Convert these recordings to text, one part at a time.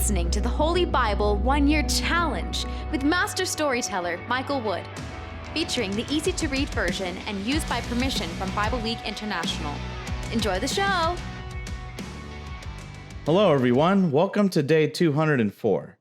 listening to the Holy Bible 1-Year Challenge with Master Storyteller Michael Wood, featuring the easy-to-read version and used by permission from Bible League International. Enjoy the show! Hello, everyone. Welcome to day 204.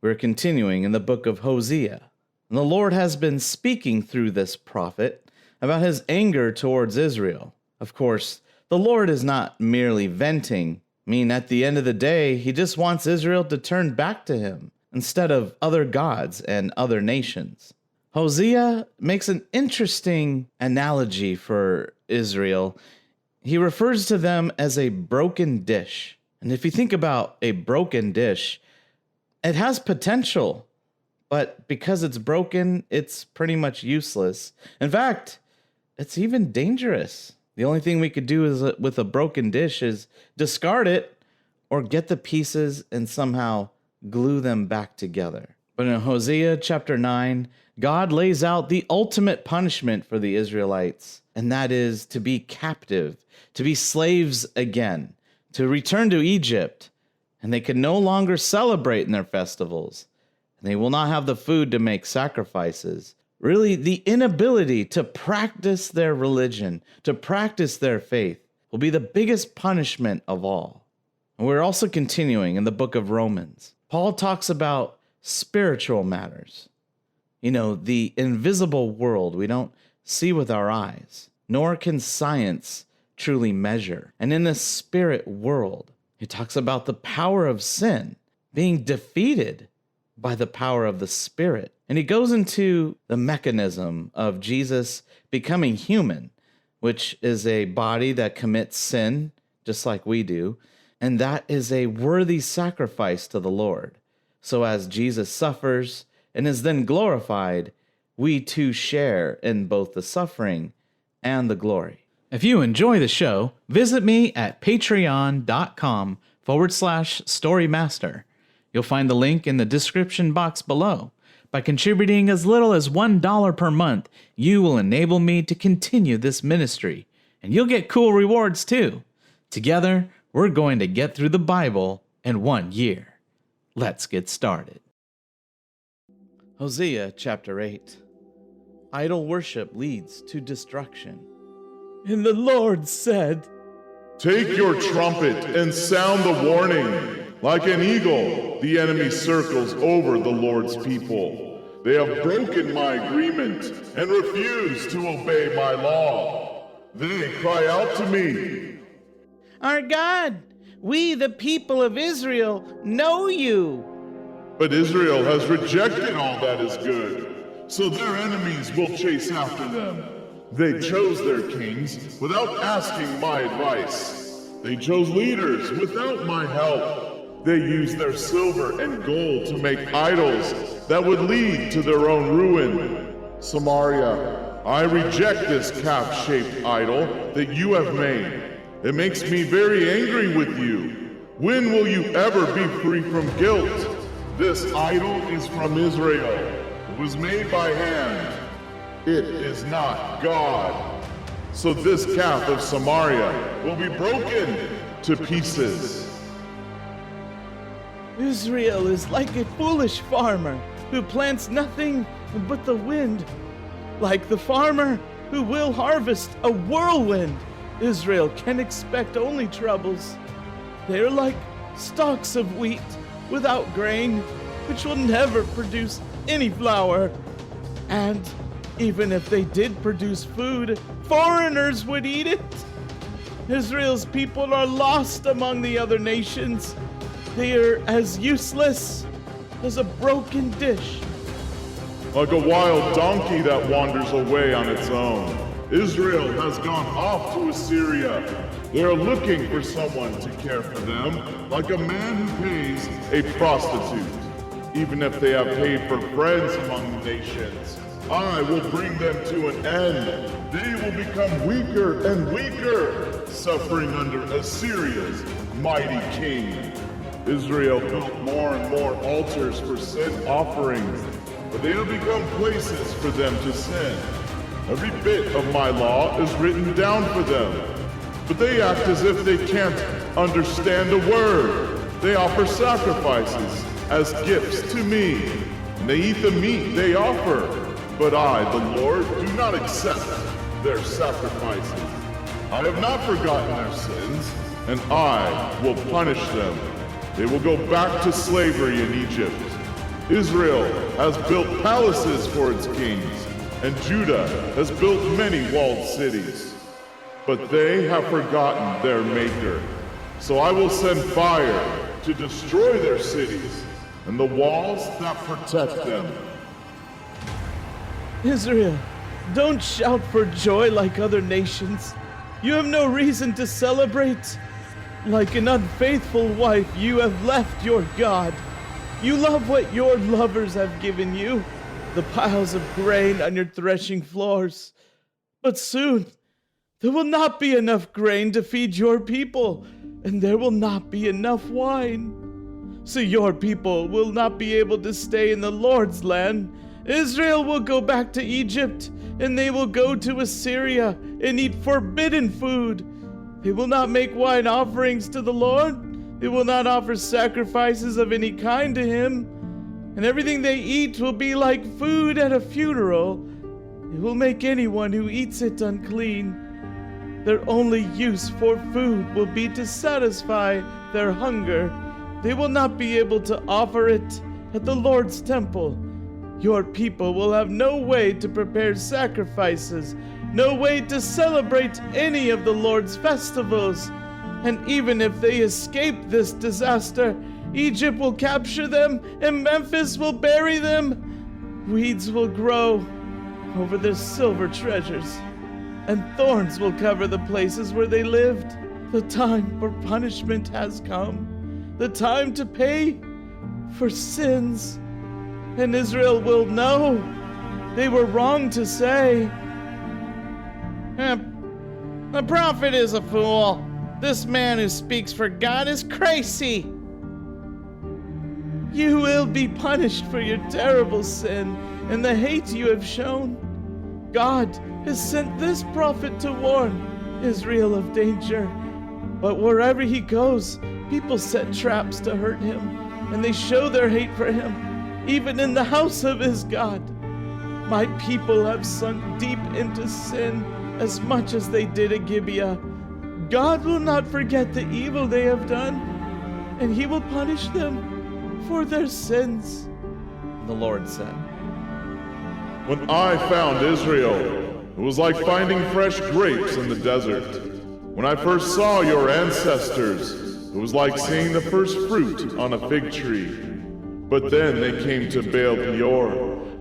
We're continuing in the book of Hosea. And the Lord has been speaking through this prophet about his anger towards Israel. Of course, the Lord is not merely venting. At the end of the day, he just wants Israel to turn back to him instead of other gods and other nations. Hosea makes an interesting analogy for Israel. He refers to them as a broken dish. And if you think about a broken dish, it has potential, but because it's broken, it's pretty much useless. In fact, it's even dangerous. The only thing we could do with a broken dish is discard it or get the pieces and somehow glue them back together. But in Hosea chapter 9, God lays out the ultimate punishment for the Israelites, and that is to be captive, to be slaves again, to return to Egypt, and they can no longer celebrate in their festivals, and they will not have the food to make sacrifices. Really, the inability to practice their religion, to practice their faith, will be the biggest punishment of all. And we're also continuing in the book of Romans. Paul talks about spiritual matters. The invisible world we don't see with our eyes, nor can science truly measure. And in the spirit world, he talks about the power of sin being defeated by the power of the Spirit. And he goes into the mechanism of Jesus becoming human, which is a body that commits sin, just like we do, and that is a worthy sacrifice to the Lord. So as Jesus suffers and is then glorified, we too share in both the suffering and the glory. If you enjoy the show, visit me at patreon.com/storymaster. You'll find the link in the description box below. By contributing as little as $1 per month, you will enable me to continue this ministry, and you'll get cool rewards too. Together, we're going to get through the Bible in 1 year. Let's get started. Hosea chapter 8. Idol worship leads to destruction. And the Lord said, "Take your trumpet and sound the warning. Like an eagle, the enemy circles over the Lord's people. They have broken my agreement and refuse to obey my law. They cry out to me, 'Our God, we the people of Israel know you.' But Israel has rejected all that is good, so their enemies will chase after them. They chose their kings without asking my advice. They chose leaders without my help. They used their silver and gold to make idols that would lead to their own ruin. Samaria, I reject this calf-shaped idol that you have made. It makes me very angry with you. When will you ever be free from guilt? This idol is from Israel. It was made by hand. It is not God. So this calf of Samaria will be broken to pieces. Israel is like a foolish farmer who plants nothing but the wind. Like the farmer who will harvest a whirlwind, Israel can expect only troubles. They are like stalks of wheat without grain, which will never produce any flour. And even if they did produce food, foreigners would eat it. Israel's people are lost among the other nations. They are as useless as a broken dish. Like a wild donkey that wanders away on its own, Israel has gone off to Assyria. They are looking for someone to care for them, like a man who pays a prostitute. Even if they have paid for friends among the nations, I will bring them to an end. They will become weaker and weaker, suffering under Assyria's mighty king. Israel built more and more altars for sin offerings, but they have become places for them to sin. Every bit of my law is written down for them, but they act as if they can't understand a word. They offer sacrifices as gifts to me, and they eat the meat they offer. But I, the Lord, do not accept their sacrifices. I have not forgotten their sins, and I will punish them. They will go back to slavery in Egypt. Israel has built palaces for its kings, and Judah has built many walled cities. But they have forgotten their Maker. So I will send fire to destroy their cities and the walls that protect them. Israel, don't shout for joy like other nations. You have no reason to celebrate. Like an unfaithful wife, you have left your God. You love what your lovers have given you, the piles of grain on your threshing floors. But soon, there will not be enough grain to feed your people, and there will not be enough wine. So your people will not be able to stay in the Lord's land. Israel will go back to Egypt, and they will go to Assyria and eat forbidden food. They will not make wine offerings to the Lord. They will not offer sacrifices of any kind to him. And everything they eat will be like food at a funeral. It will make anyone who eats it unclean. Their only use for food will be to satisfy their hunger. They will not be able to offer it at the Lord's temple. Your people will have no way to prepare sacrifices, no way to celebrate any of the Lord's festivals. And even if they escape this disaster, Egypt will capture them and Memphis will bury them. Weeds will grow over their silver treasures, and thorns will cover the places where they lived. The time for punishment has come, the time to pay for sins. And Israel will know they were wrong to say, "The prophet is a fool. This man who speaks for God is crazy." You will be punished for your terrible sin and the hate you have shown. God has sent this prophet to warn Israel of danger. But wherever he goes, people set traps to hurt him, and they show their hate for him, even in the house of his God. My people have sunk deep into sin as much as they did at Gibeah. God will not forget the evil they have done, and he will punish them for their sins. The Lord said, When I found Israel, it was like finding fresh grapes in the desert. When I first saw your ancestors, it was like seeing the first fruit on a fig tree. But then they came to Baal Peor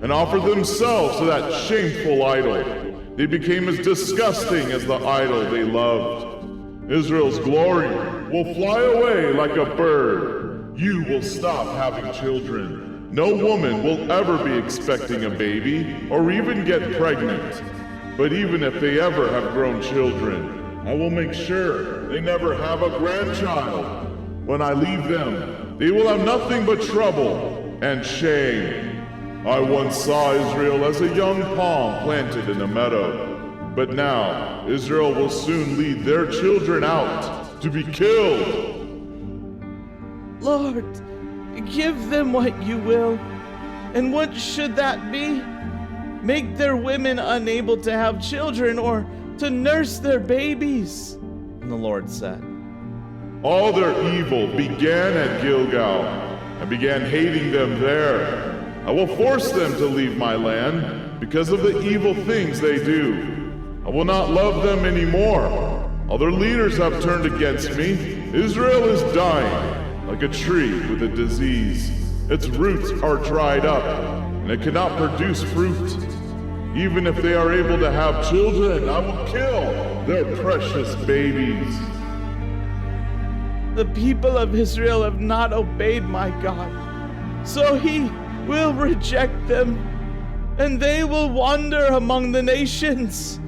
and offered themselves to that shameful idol. They became as disgusting as the idol they loved. Israel's glory will fly away like a bird. You will stop having children. No woman will ever be expecting a baby or even get pregnant. But even if they ever have grown children, I will make sure they never have a grandchild. When I leave them, they will have nothing but trouble and shame. I once saw Israel as a young palm planted in a meadow. But now, Israel will soon lead their children out to be killed. Lord, give them what you will. And what should that be? Make their women unable to have children or to nurse their babies. And the Lord said, All their evil began at Gilgal. I began hating them there. I will force them to leave my land because of the evil things they do. I will not love them anymore. All their leaders have turned against me. Israel is dying like a tree with a disease. Its roots are dried up, and it cannot produce fruit. Even if they are able to have children, I will kill their precious babies. The people of Israel have not obeyed my God, so he will reject them, and they will wander among the nations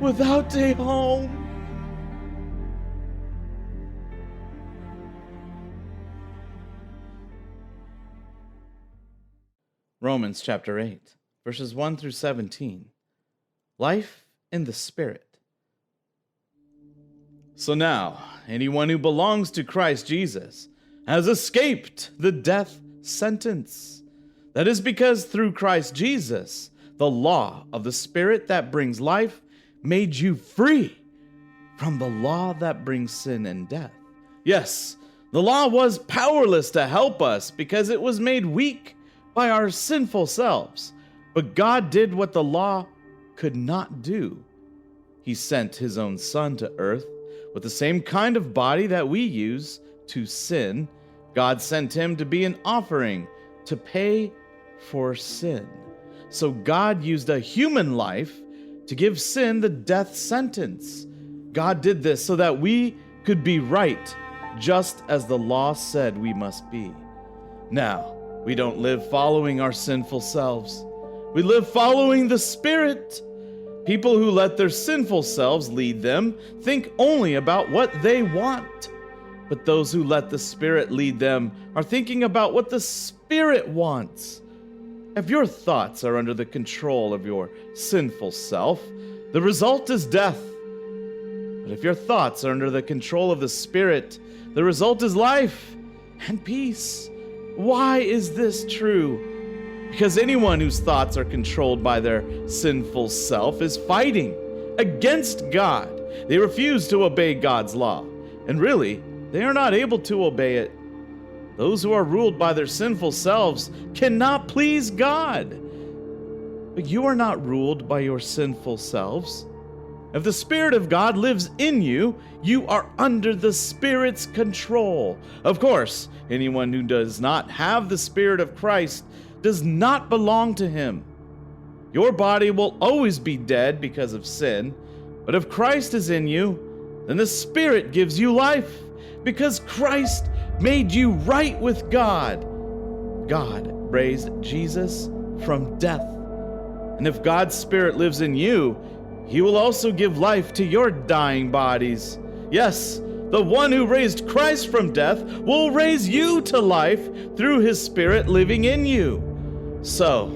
without a home. Romans chapter 8, verses 1 through 17. Life in the Spirit. So now, anyone who belongs to Christ Jesus has escaped the death sentence. That is because through Christ Jesus, the law of the Spirit that brings life made you free from the law that brings sin and death. Yes, the law was powerless to help us because it was made weak by our sinful selves. But God did what the law could not do. He sent his own Son to earth with the same kind of body that we use to sin. God sent him to be an offering to pay for sin. So God used a human life to give sin the death sentence. God did this so that we could be right, just as the law said we must be. Now, we don't live following our sinful selves. We live following the Spirit. People who let their sinful selves lead them think only about what they want. But those who let the Spirit lead them are thinking about what the Spirit wants. If your thoughts are under the control of your sinful self, the result is death. But if your thoughts are under the control of the Spirit, the result is life and peace. Why is this true? Because anyone whose thoughts are controlled by their sinful self is fighting against God. They refuse to obey God's law, and really, they are not able to obey it. Those who are ruled by their sinful selves cannot please God. But you are not ruled by your sinful selves. If the Spirit of God lives in you, you are under the Spirit's control. Of course, anyone who does not have the Spirit of Christ does not belong to him. Your body will always be dead because of sin, but if Christ is in you, then the Spirit gives you life, because Christ made you right with God. God raised Jesus from death. And if God's Spirit lives in you, he will also give life to your dying bodies. Yes, the one who raised Christ from death will raise you to life through his Spirit living in you. So,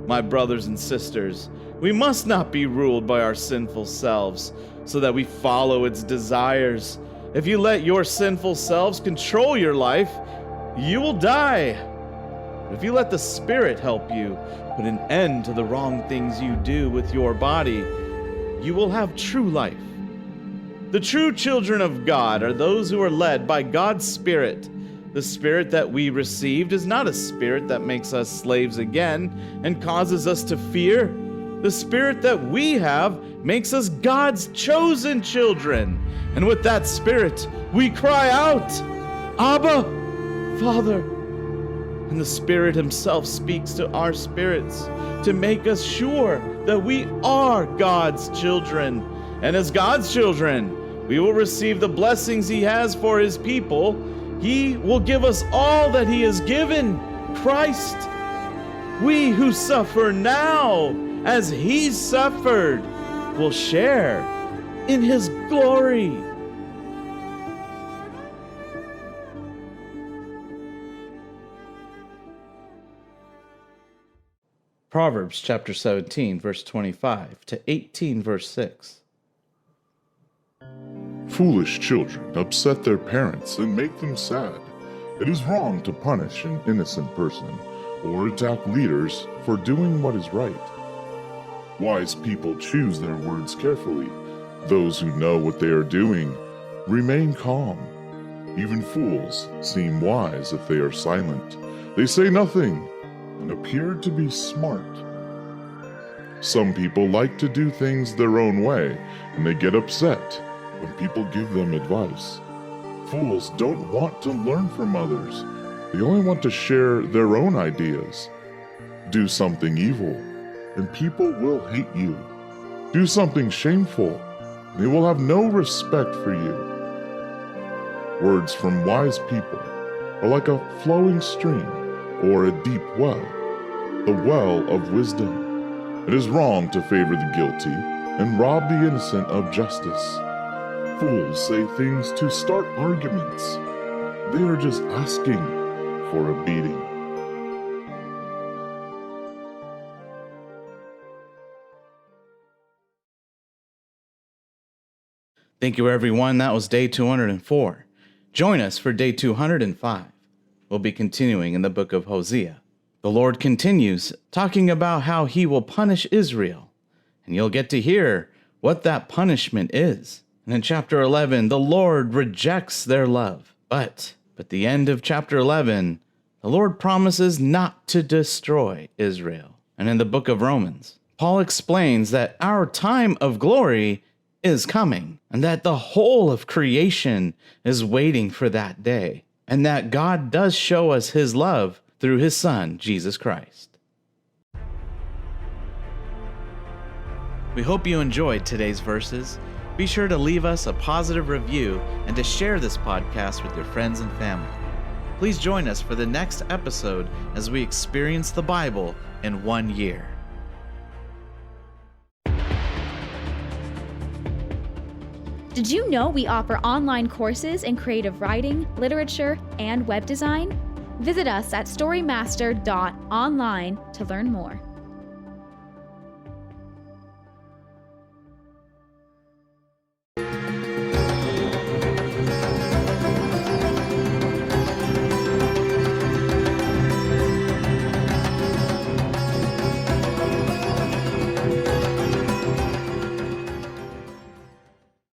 my brothers and sisters, we must not be ruled by our sinful selves so that we follow its desires. If you let your sinful selves control your life, you will die. But if you let the Spirit help you put an end to the wrong things you do with your body, you will have true life. The true children of God are those who are led by God's Spirit. The Spirit that we received is not a spirit that makes us slaves again and causes us to fear. The Spirit that we have makes us God's chosen children. And with that Spirit, we cry out, Abba, Father. And the Spirit himself speaks to our spirits to make us sure that we are God's children. And as God's children, we will receive the blessings he has for his people. He will give us all that he has given, Christ. We who suffer now as he suffered will share in his glory. Proverbs chapter 17, verse 25 to 18, verse 6. Foolish children upset their parents and make them sad. It is wrong to punish an innocent person or attack leaders for doing what is right. Wise people choose their words carefully. Those who know what they are doing remain calm. Even fools seem wise if they are silent. They say nothing and appear to be smart. Some people like to do things their own way, and they get upset when people give them advice. Fools don't want to learn from others. They only want to share their own ideas. Do something evil, and people will hate you. Do something shameful, they will have no respect for you. Words from wise people are like a flowing stream or a deep well, the well of wisdom. It is wrong to favor the guilty and rob the innocent of justice. Fools say things to start arguments. They are just asking for a beating. Thank you, everyone. That was day 204. Join us for day 205. We'll be continuing in the book of Hosea. The Lord continues talking about how he will punish Israel, and you'll get to hear what that punishment is. And in chapter 11, the Lord rejects their love. But at the end of chapter 11, the Lord promises not to destroy Israel. And in the book of Romans, Paul explains that our time of glory is coming, and that the whole of creation is waiting for that day, and that God does show us his love through his Son, Jesus Christ. We hope you enjoyed today's verses. Be sure to leave us a positive review and to share this podcast with your friends and family. Please join us for the next episode as we experience the Bible in 1 year. Did you know we offer online courses in creative writing, literature, and web design? Visit us at storymaster.online to learn more.